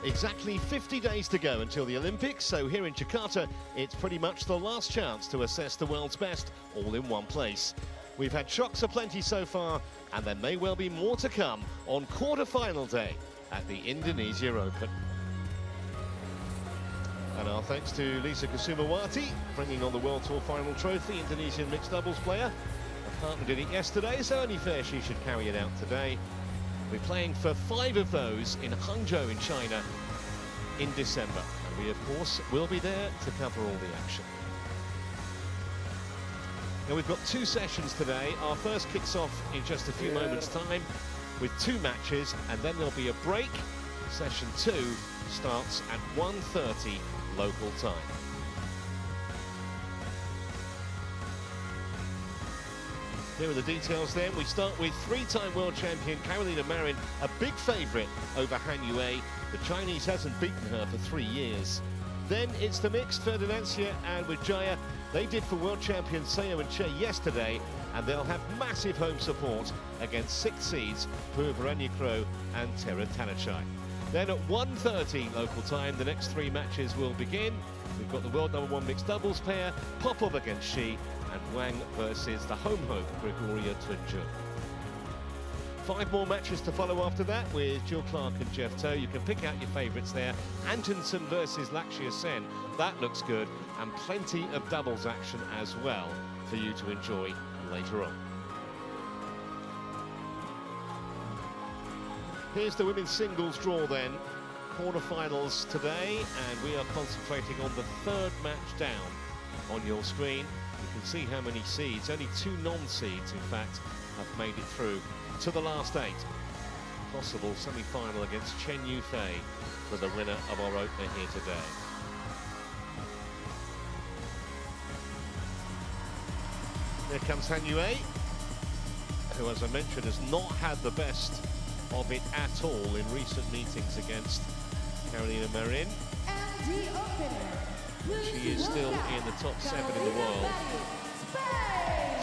Exactly 50 days to go until the Olympics, so here in Jakarta, it's pretty much the last chance to assess the world's best all in one place. We've had shocks aplenty so far, and there may well be more to come on quarter-final day at the Indonesia Open. And our thanks to Lisa Kusumawati, bringing on the World Tour final trophy, Indonesian mixed doubles player. Her partner did it yesterday, so only fair she should carry it out today. We're playing for 5 of those in Hangzhou in China in December. And we, of course, will be there to cover all the action. Now, we've got 2 sessions today. Our first kicks off in just a few moments' time with 2 matches, and then there'll be a break. Session 2 starts at 1:30 local time. Here are the details then. We start with 3-time world champion Carolina Marin, a big favourite over Han Yue. The Chinese hasn't beaten her for 3 years. Then it's the mixed Ferdinand and Wijaya. They did for world champion Seo and Che yesterday, and they'll have massive home support against 6 seeds Pu Varanyakro and Tera Tanachai. Then at 1:30 local time, the next 3 matches will begin. We've got the world #1 mixed doubles pair, Popov against Shi, and Wang versus the home hope, Gregoria Tunjung. 5 more matches to follow after that with Jill Clark and Jeff Toe. You can pick out your favourites there. Antonsen versus Lakshya Sen, that looks good, and plenty of doubles action as well for you to enjoy later on. Here's the women's singles draw then. Quarterfinals today, and we are concentrating on the 3rd match down on your screen. You can see how many seeds, only 2 non-seeds in fact, have made it through to the last 8. Possible semi-final against Chen Yufei for the winner of our opener here today. Here comes Han Yue, who, as I mentioned, has not had the best of it at all in recent meetings against Carolina Marin. She is still in the top 7 in the world,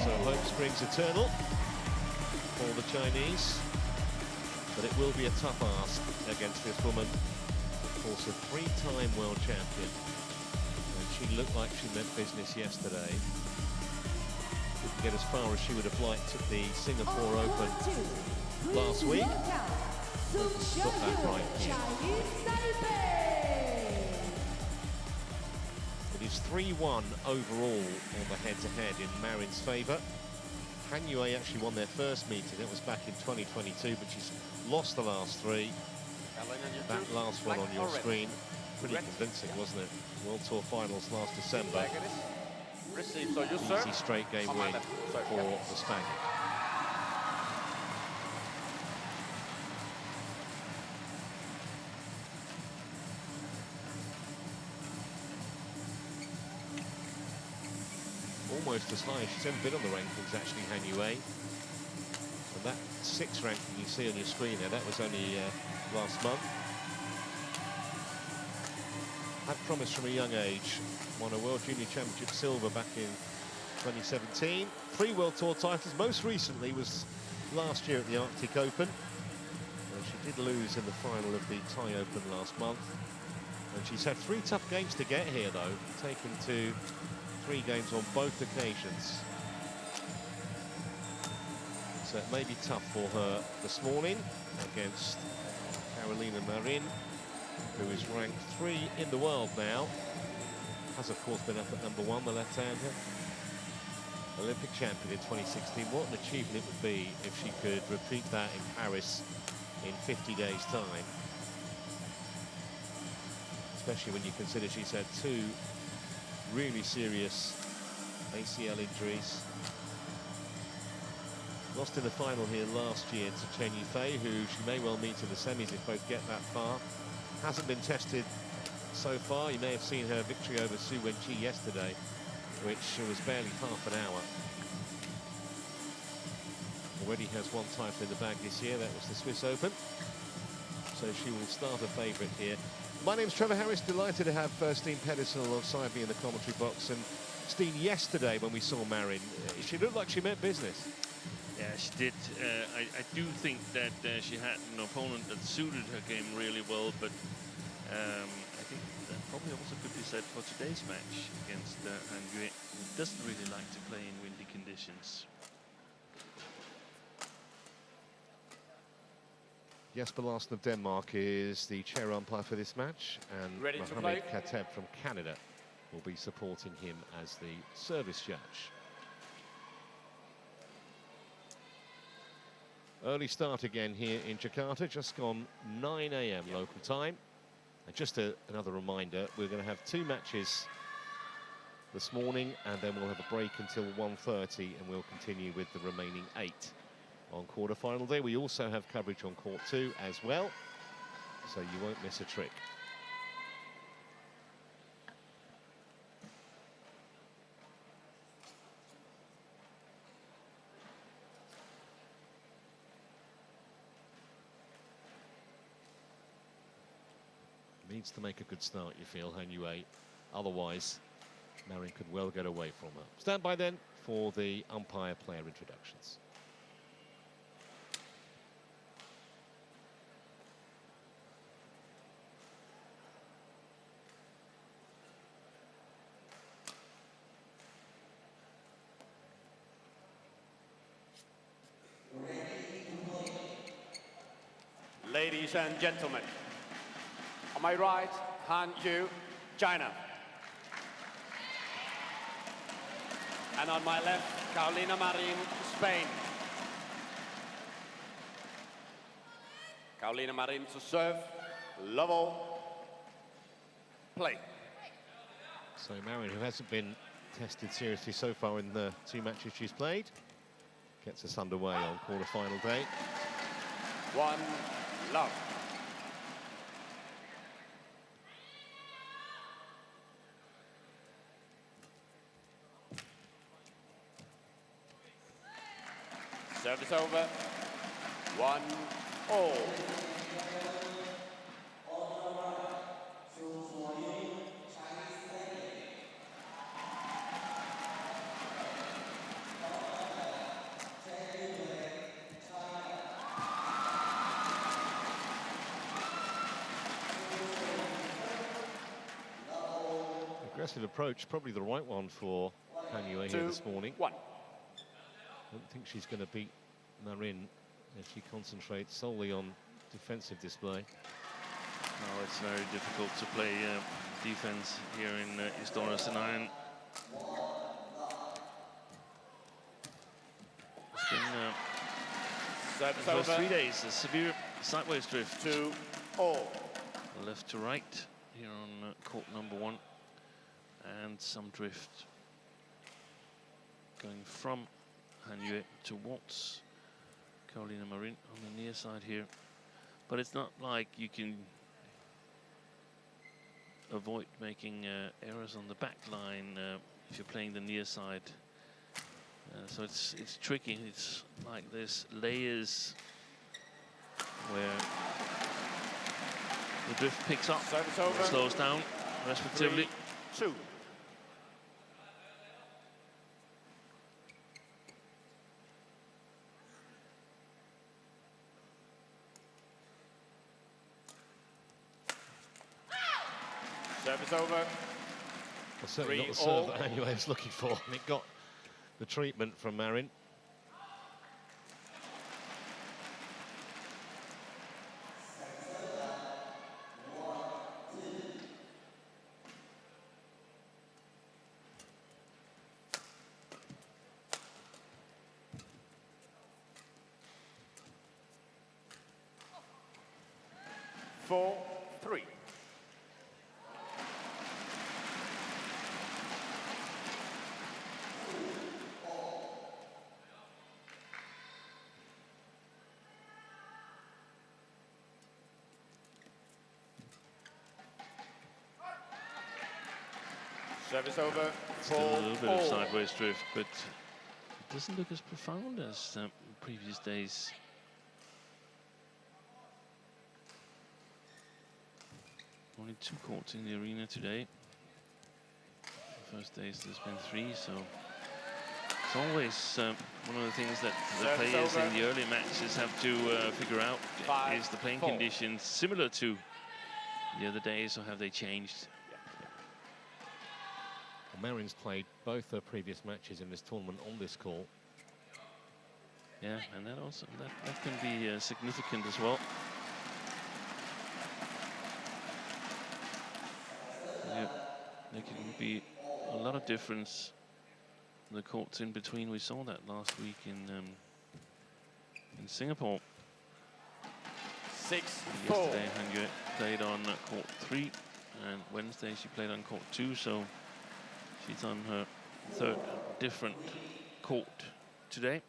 so hope springs eternal for the Chinese, but it will be a tough ask against this woman, of course, a 3-time world champion, and she looked like she meant business yesterday. Didn't get as far as she would have liked at the Singapore Open last week. Got that right here. It is 3-1 overall on the head-to-head in Marin's favour. Han Yue actually won their first meeting. It was back in 2022, but she's lost the last 3. That last one on your screen, pretty convincing, wasn't it? World Tour Finals last December. Easy straight game win for the Spaniard. Almost as high as she's ever been on the rankings, actually, Han Yue. And that 6th ranking you see on your screen there, that was only last month. Had promise from a young age. Won a World Junior Championship silver back in 2017. 3 World Tour titles. Most recently was last year at the Arctic Open. She did lose in the final of the Thai Open last month. And she's had 3 tough games to get here, though. Taken to 3 games on both occasions. So it may be tough for her this morning against Carolina Marin, who is ranked 3 in the world now. Has, of course, been up at #1, the left-hander. Olympic champion in 2016. What an achievement it would be if she could repeat that in Paris in 50 days' time. Especially when you consider she's had 2 really serious ACL injuries. Lost in the final here last year to Chen Yufei, who she may well meet in the semis if both get that far. Hasn't been tested so far. You may have seen her victory over Su Wenqi yesterday, which was barely half an hour. Already has 1 title in the bag this year. That was the Swiss Open. So she will start a favourite here. My name's Trevor Harris, delighted to have Steen Pedersen alongside me in the commentary box. And Steen, yesterday when we saw Marin, she looked like she meant business. Yeah, she did. I do think that she had an opponent that suited her game really well, but I think that probably also could be said for today's match against Han Yue, who doesn't really like to play in windy conditions. Jesper Larsen of Denmark is the chair umpire for this match, and Mohamed Kateb from Canada will be supporting him as the service judge. Early start again here in Jakarta, just gone 9 AM local time. And just another reminder, we're going to have 2 matches this morning, and then we'll have a break until 1:30, and we'll continue with the remaining 8 on quarter-final day. We also have coverage on court 2 as well, so you won't miss a trick. Needs to make a good start, you feel, Han Yue. Otherwise, Marin could well get away from her. Stand by then for the umpire-player introductions. Ladies and gentlemen, on my right, Han Yue, China. And on my left, Carolina Marin, Spain. Carolina Marin to serve, level, play. So Marin, who hasn't been tested seriously so far in the 2 matches she's played, gets us underway on quarter-final day. 1 love. Service over. 1-all. Aggressive approach, probably the right one for Han Yue here this morning. 1. I don't think she's going to beat Marin if she concentrates solely on defensive display. No, it's very difficult to play defense here in Istora Senayan. It's been the first 3 days a severe sideways drift. 2-all. Left to right here on court number 1, and some drift going from Han Yue towards Carolina Marin on the near side here. But it's not like you can avoid making errors on the back line if you're playing the near side. So it's tricky. It's like there's layers where the drift picks up, slows down, respectively. 3-2. Service over. Well, certainly not the serve that Han Yue is looking for, and it got the treatment from Marin. Service over. Still a little bit of sideways drift, but it doesn't look as profound as previous days. Only 2 courts in the arena today. The first days there's been 3, so it's always one of the things that the players in the early matches have to figure out is the playing conditions, similar to the other days, or have they changed? Well, Marin's played both her previous matches in this tournament on this court. Yeah, and that also that can be significant as well. Yeah, there can be a lot of difference in the courts in between. We saw that last week in Singapore. 6-4. Yesterday, Han Yue played on court 3, and Wednesday she played on court 2. So she's on her third different court today.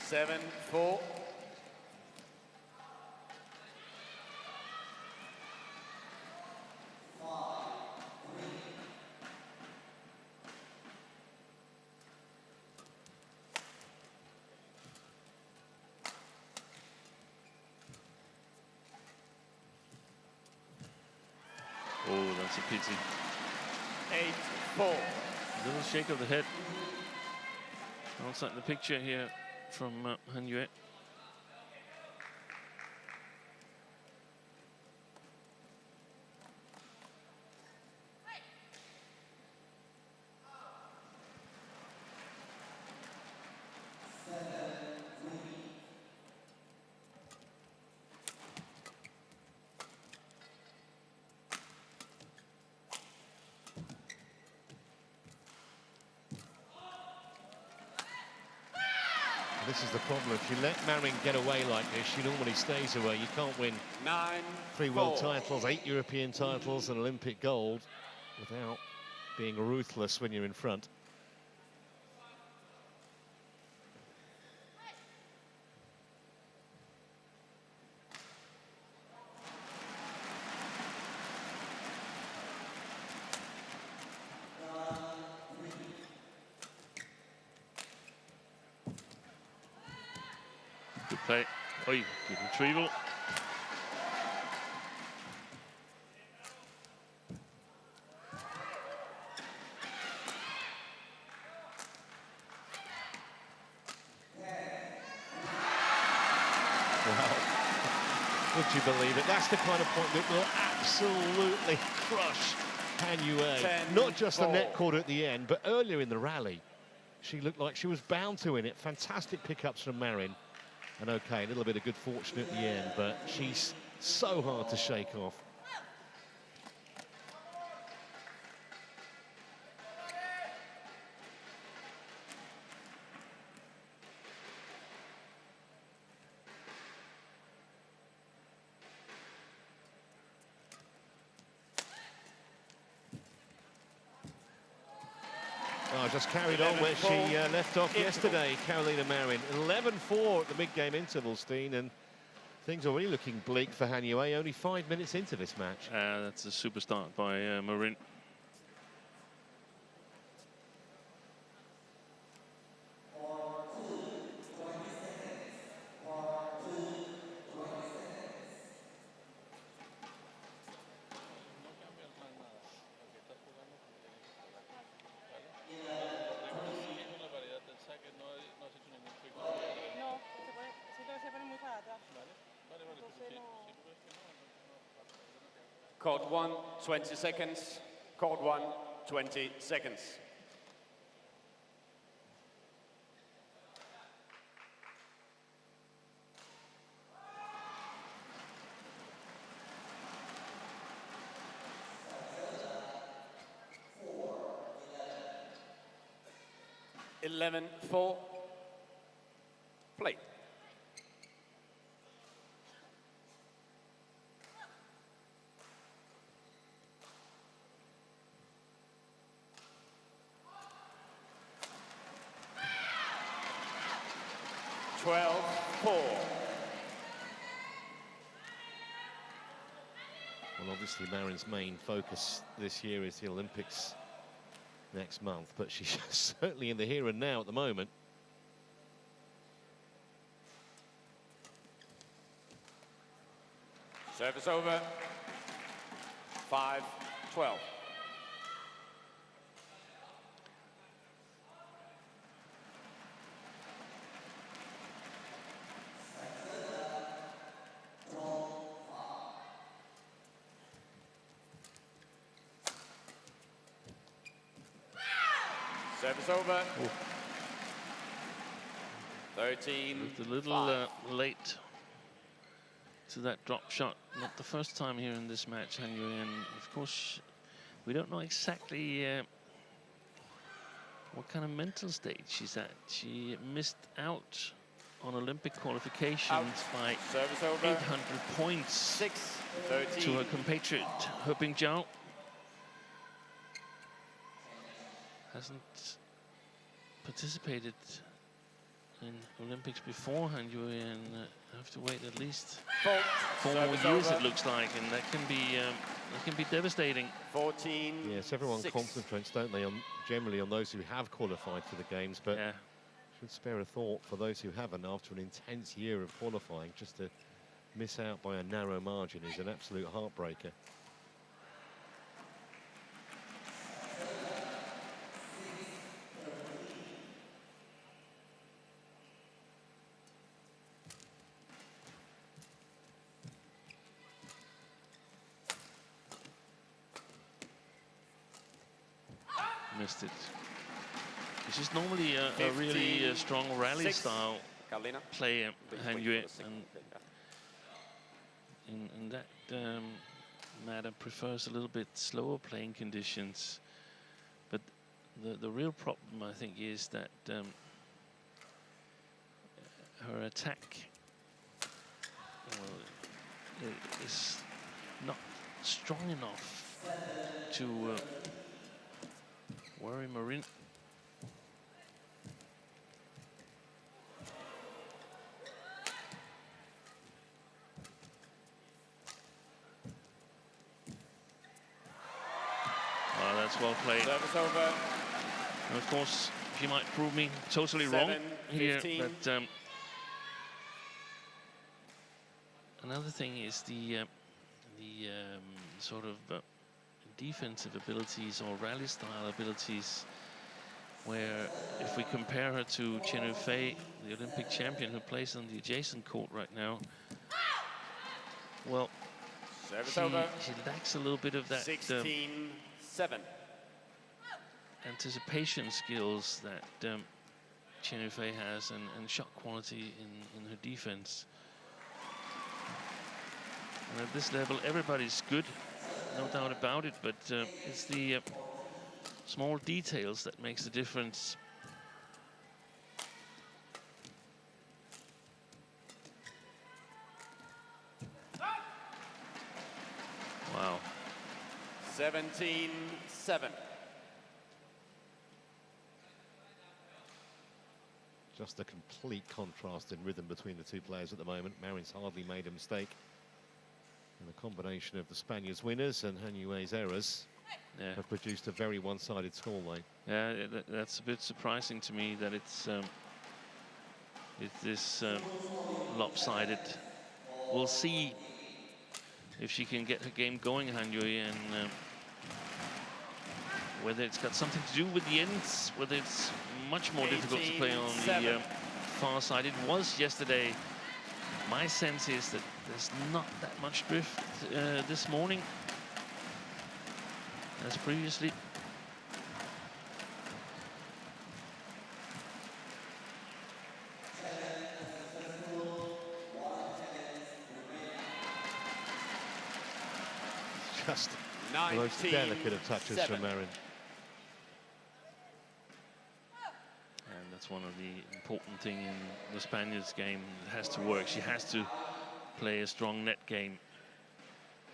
Seven, 4. Oh, that's a pity. 8-4. Little shake of the head outside the picture here from Han Yue. This is the problem. If you let Marin get away like this, she normally stays away. You can't win 3 world 9-4. titles, 8 European titles, and Olympic gold without being ruthless when you're in front. Good play. Oi, good retrieval. Would you believe it? That's the kind of point that will absolutely crush Han Yue. Not just the net cord at the end, but earlier in the rally, she looked like she was bound to win it. Fantastic pickups from Marin. And okay, a little bit of good fortune at the end, but she's so hard to shake off. Oh, just carried on where she left off yesterday, Carolina Marin. 11-4 at the mid-game interval, Steen, and things already looking bleak for Han Yue, only 5 minutes into this match. That's a super start by Marin. Court 1, 20 seconds. Court 1, 20 seconds. Eleven, 4. Play. Well, obviously Marin's main focus this year is the Olympics next month, but she's certainly in the here and now at the moment. Service over. 5-12. Service over. 13. Looked a little late to that drop shot. Not the first time here in this match, Han Yue, and of course we don't know exactly what kind of mental state she's at. She missed out on Olympic qualifications by 800 points 6-13 to her compatriot He Bingjiao. Hasn't participated in Olympics before, Han Yue, and have to wait at least 4 more years, it looks like, and that can be devastating. 14. Yes, everyone concentrates, don't they, on generally on those who have qualified for the games, but Yeah. should spare a thought for those who haven't after an intense year of qualifying. Just to miss out by a narrow margin is an absolute heartbreaker. Missed it. She's normally a really strong rally style player, Han Yue, and in that matter prefers a little bit slower playing conditions. But the real problem, I think, is that her attack is not strong enough to worry Marin. Oh, that's well played. Service over. And of course, she might prove me totally wrong here, but another thing is the sort of defensive abilities or rally style abilities, where if we compare her to Chen Yufei, the Olympic champion who plays on the adjacent court right now, well, she lacks a little bit of that 16-7 anticipation skills that Chen Yufei has, and shot quality in her defense. And at this level, everybody's good, no doubt about it, but it's the small details that makes the difference. Wow. 17-7. Just a complete contrast in rhythm between the two players at the moment. Marin's hardly made a mistake. And the combination of the Spaniards' winners and Han Yue's errors have produced a very one-sided scoreline. Yeah, that's a bit surprising to me that it's this lopsided. We'll see if she can get her game going, Han Yue, and whether it's got something to do with the ends, whether it's much more difficult to play on the far side. It was yesterday. My sense is that there's not that much drift this morning as previously. Just the most delicate of touches from Marin. And that's one of the important things in the Spaniards' game. It has to work. She has to play a strong net game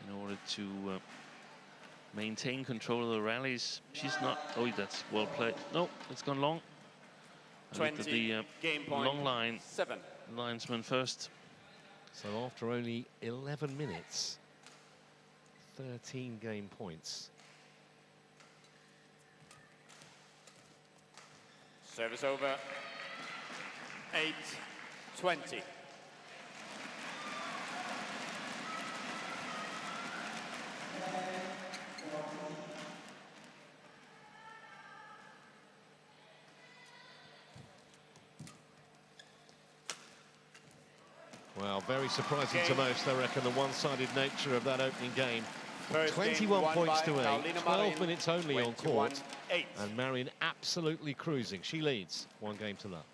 in order to maintain control of the rallies. She's not. Oh, that's well played. No, it's gone long. 20 the game point. long line. 7. Linesman first. So after only 11 minutes, 13 game points. Service over. 8-20. Well, very surprising to most, I reckon, the one-sided nature of that opening game. First game 21 won points by to 8, Carolina 12 Marin, minutes only on court, 21-8. and Marin absolutely cruising. She leads 1 game to love.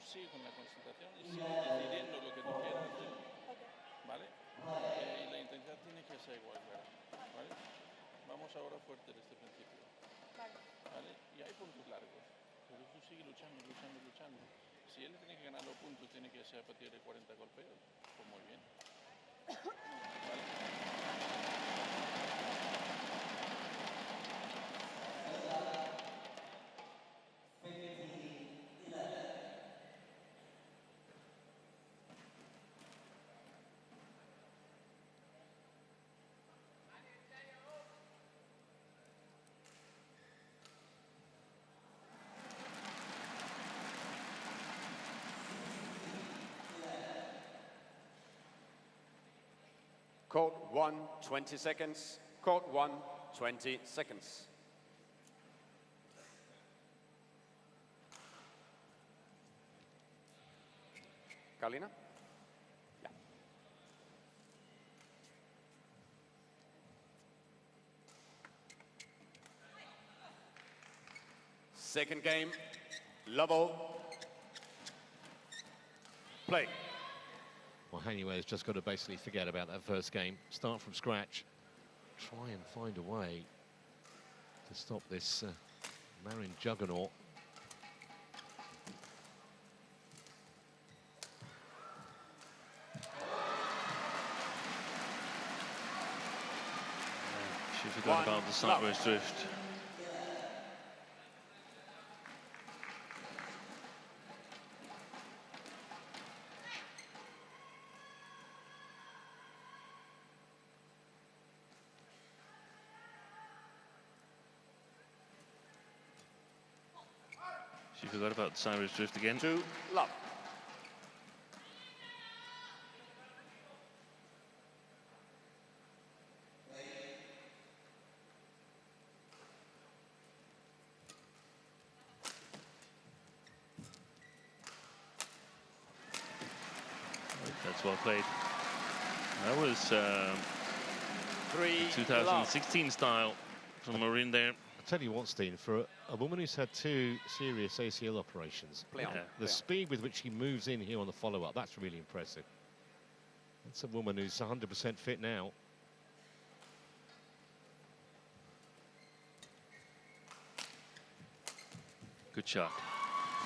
Sí, con la concentración y sigue decidiendo lo que tú quieras hacer, ¿vale? Y la intensidad tiene que ser igual, ¿vale? Vamos ahora fuerte desde este principio, ¿vale? Y hay puntos largos, pero tú sigues luchando, luchando, luchando. Si él tiene que ganar los puntos, tiene que ser a partir de 40 golpeos, pues muy bien. ¿Vale? Court 1, 20 seconds. Court 1, 20 seconds. Carolina? Yeah. Second game, level. Play. Well, Hanyue has just got to basically forget about that first game, start from scratch, try and find a way to stop this Marin juggernaut. She forgot about the sideways drift. She forgot about the sideways drift again. 2 love. That's well played. That was 3 2016 style from Marin there. I tell you what, Steen, for a woman who's had 2 serious ACL operations, Play on. Yeah. the speed with which she moves in here on the follow-up, that's really impressive. That's a woman who's 100% fit now. Good shot.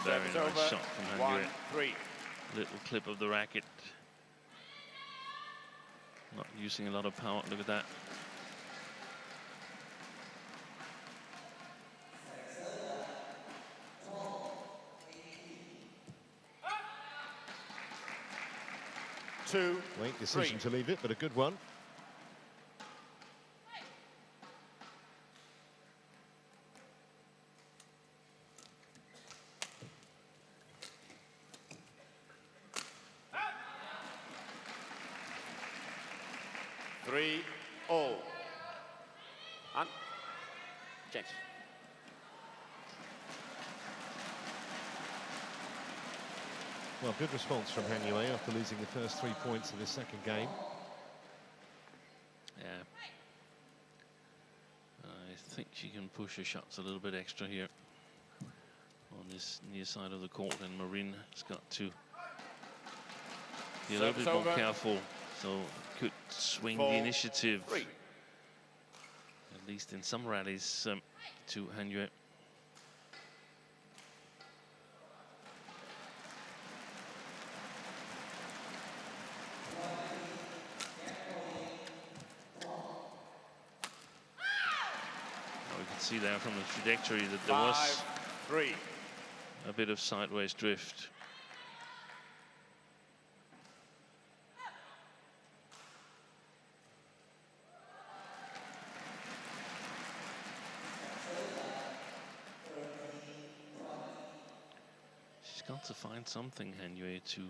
Very Service nice over. shot from Hanyue. 1-3. Little clip of the racket. Not using a lot of power. Look at that. Two. Late decision to leave it, but a good one. Three all. And change. Well, good response from Hanyue after losing the first 3 points of this second game. Yeah. I think she can push her shots a little bit extra here on this near side of the court, and Marin has got to be a little bit more careful, so could swing the initiative, at least in some rallies, to Hanyue. See there from the trajectory that there was 5-3. a bit of sideways drift. She's got to find something, Han Yue, to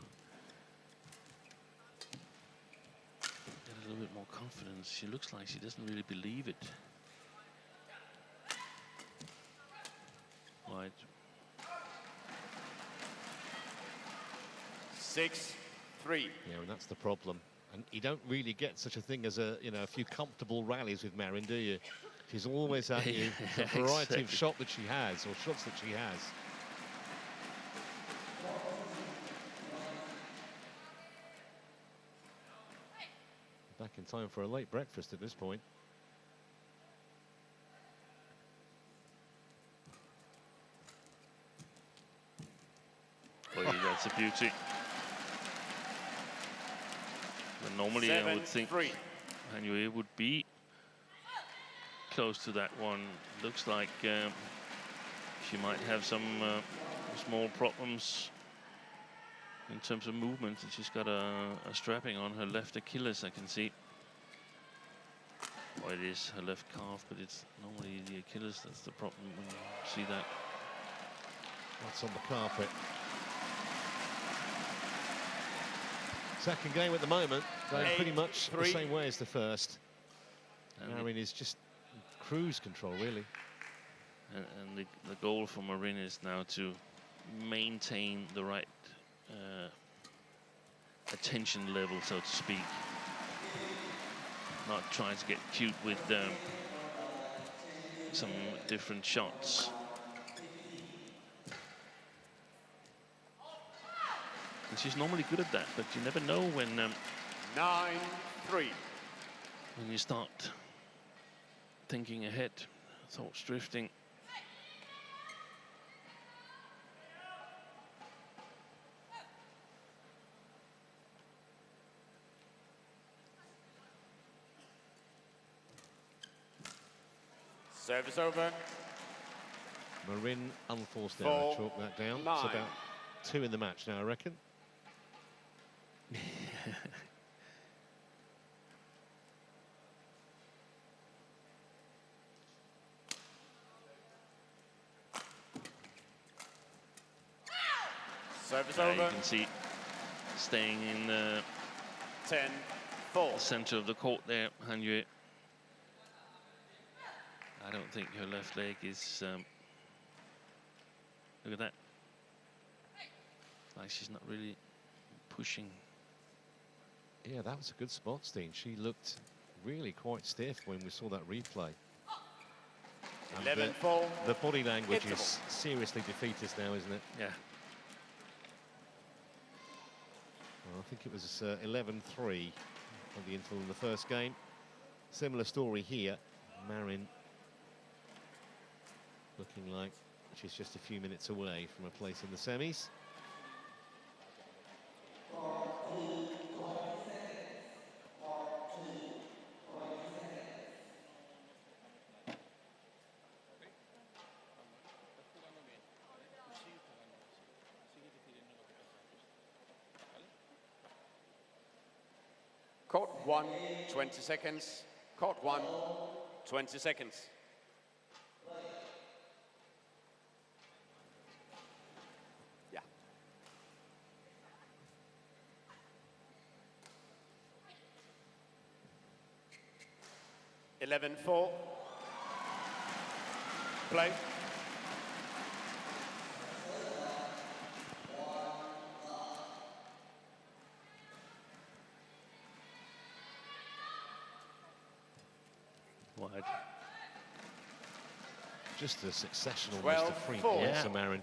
get a little bit more confidence. She looks like she doesn't really believe it. Right. 6-3. Yeah, and that's the problem. And you don't really get such a thing as a few comfortable rallies with Marin, do you? She's always at you. The variety of shot that she has, or shots that she has. Back in time for a late breakfast at this point. Oh, yeah, that's a beauty. But normally I would think Han Yue would be close to that one. Looks like she might have some small problems in terms of movement. She's got a strapping on her left Achilles, I can see. Well, it is her left calf, but it's normally the Achilles that's the problem when you see that. That's on the carpet. Second game at the moment, going pretty much the same way as the first. Marin is just cruise control, really. And the goal for Marin is now to maintain the right attention level, so to speak. Not trying to get cute with some different shots. And she's normally good at that, but you never know when 9-3. when you start thinking ahead, thoughts drifting. Service over. Marin unforced error, chalk that down. It's about 2 in the match now, I reckon. Service over. You can see staying in the 10-4. center of the court there, Han Yue. I don't think her left leg is. Look at that. Like she's not really pushing. Yeah, that was a good spot, Steen. She looked really quite stiff when we saw that replay. 11-4. The body language is seriously defeatist now, isn't it? Yeah. Well, I think it was 11-3 on the interval in the first game. Similar story here. Marin looking like she's just a few minutes away from a place in the semis. Court 1, 20 seconds. Court 1, 20 seconds. Yeah. (11-4). Play. Wide. Just a succession almost of 3 points for Marin.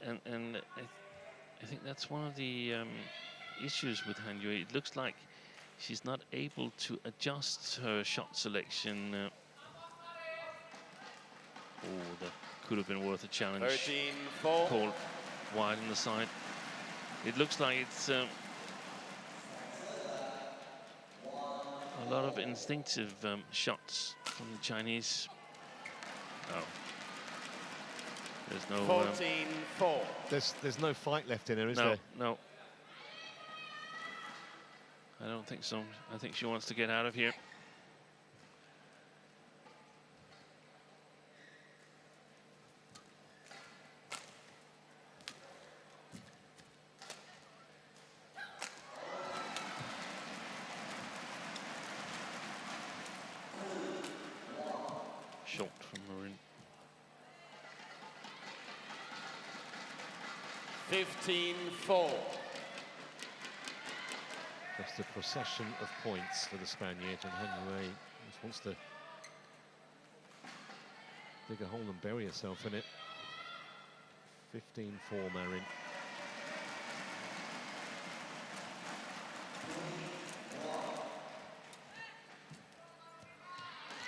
And I think that's one of the issues with Han Yue. It looks like she's not able to adjust her shot selection. Oh, that could have been worth a challenge. 13-4. Called wide on the side. It looks like it's a lot of instinctive shots from the Chinese. Oh. There's no 14-4. There's no fight left in her, is no, there? no. I don't think so. I think she wants to get out of here. Short from Marin. 15-4. Just a procession of points for the Spaniard, and Henry just wants to dig a hole and bury herself in it. 15-4 Marin.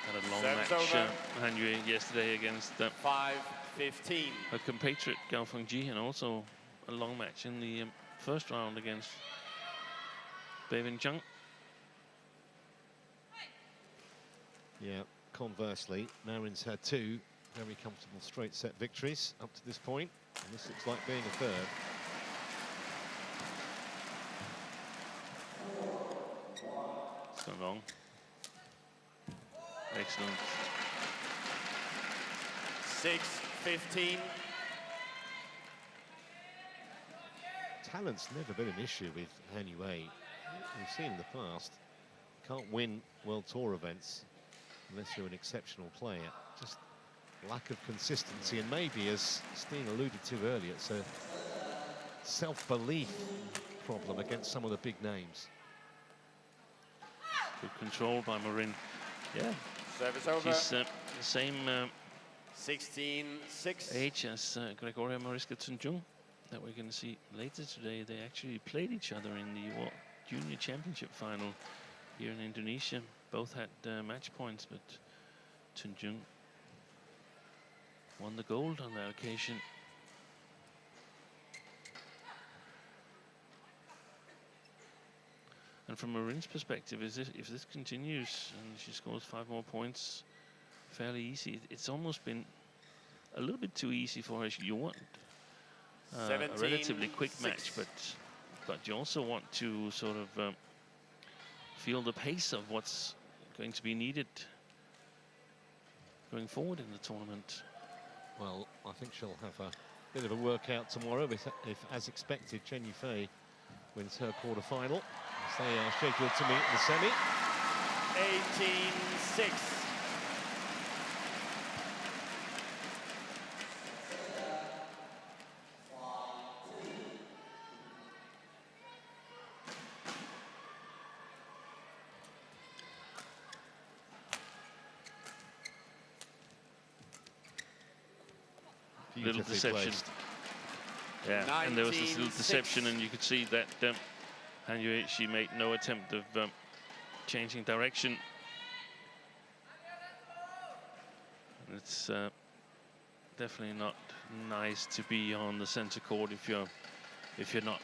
Had a long Serves match, over. Henry, yesterday against 5-15. her compatriot Gao Fengji, and also a long match in the first round against Beivin Zhang. Yeah, conversely, Marin's had two very comfortable straight set victories up to this point, and this looks like being a third. It's gone long. Excellent. 6-15. Talent's never been an issue with Han Yue. We've seen in the past, you can't win World Tour events unless you're an exceptional player. Just lack of consistency, and maybe, as Steen alluded to earlier, it's a self-belief problem against some of the big names. Good control by Marin. Yeah, Service over. she's the same 16-6. age as Gregoria Mariska Tunjung that we're going to see later today. They actually played each other in the World Junior Championship final here in Indonesia. Both had match points, but Tunjung won the gold on that occasion. And from Marin's perspective, if this continues and she scores 5 more points fairly easy, it's almost been a little bit too easy for her. You want a relatively quick match, but you also want to sort of feel the pace of what's going to be needed going forward in the tournament. Well, I think she'll have a bit of a workout tomorrow if as expected, Chen Yufei wins her quarter-final, as they are scheduled to meet in the semi. 18-6. Little deception. Placed. Yeah, and there was this little 19-6. deception, and you could see that Han Yue, she made no attempt of changing direction. And it's definitely not nice to be on the center court if you're not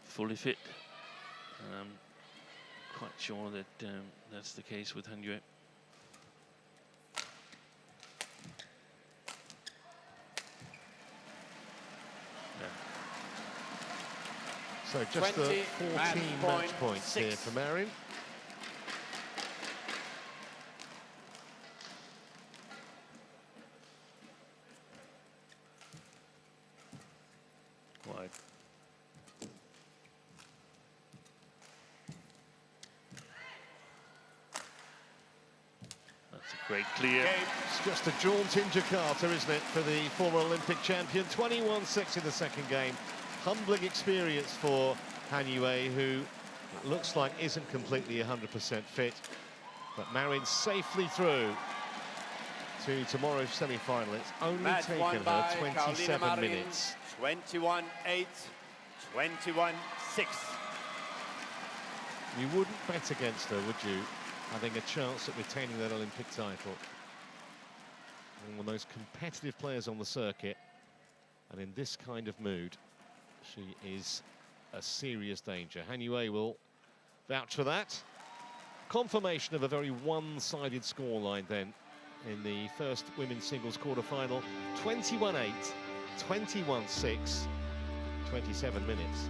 fully fit. And I'm quite sure that that's the case with Han Yue. So just the 14 match points here for Marin. Wide. That's a great clear. It's just a jaunt in Jakarta, isn't it, for the former Olympic champion. 21-6 in the second game. Humbling experience for Han Yue, who it looks like isn't completely 100% fit. But Marin safely through to tomorrow's semi-final. It's only Match taken won by her 27 Marin, minutes. 21-8, 21-6. You wouldn't bet against her, would you, having a chance at retaining that Olympic title? And one of those competitive players on the circuit, and in this kind of mood, she is a serious danger. Han Yue will vouch for that. Confirmation of a very one-sided scoreline then in the first women's singles quarter-final. 21-8, 21-6, 27 minutes.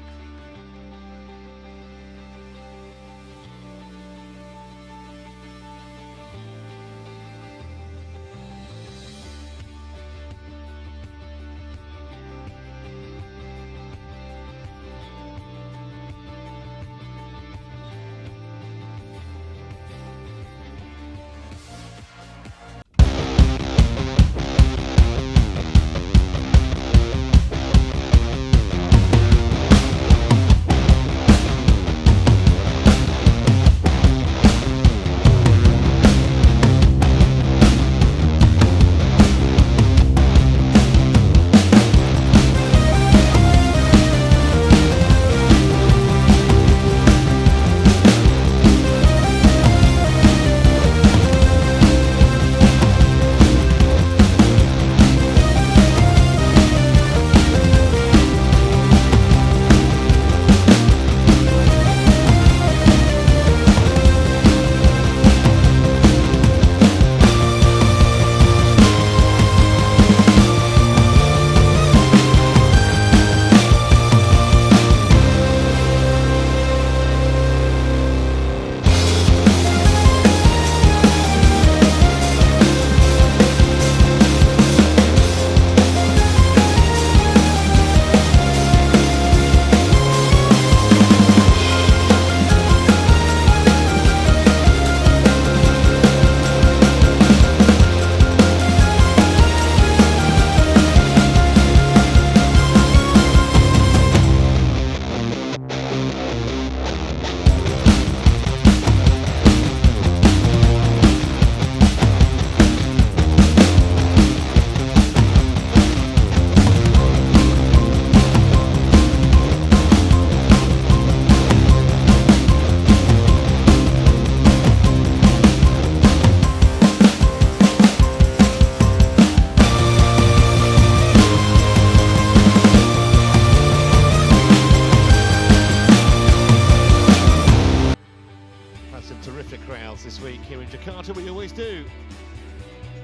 Terrific crowds this week here in Jakarta. We always do.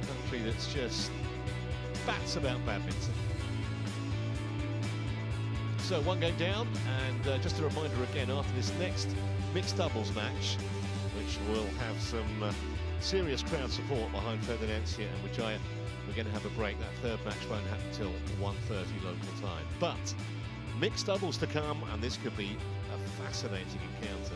A country that's just bats about badminton. So one game down, and just a reminder again, after this next mixed doubles match, which will have some serious crowd support behind Indonesia and Wijaya, we're going to have a break. That third match won't happen until 1:30 local time. But mixed doubles to come, and this could be a fascinating encounter.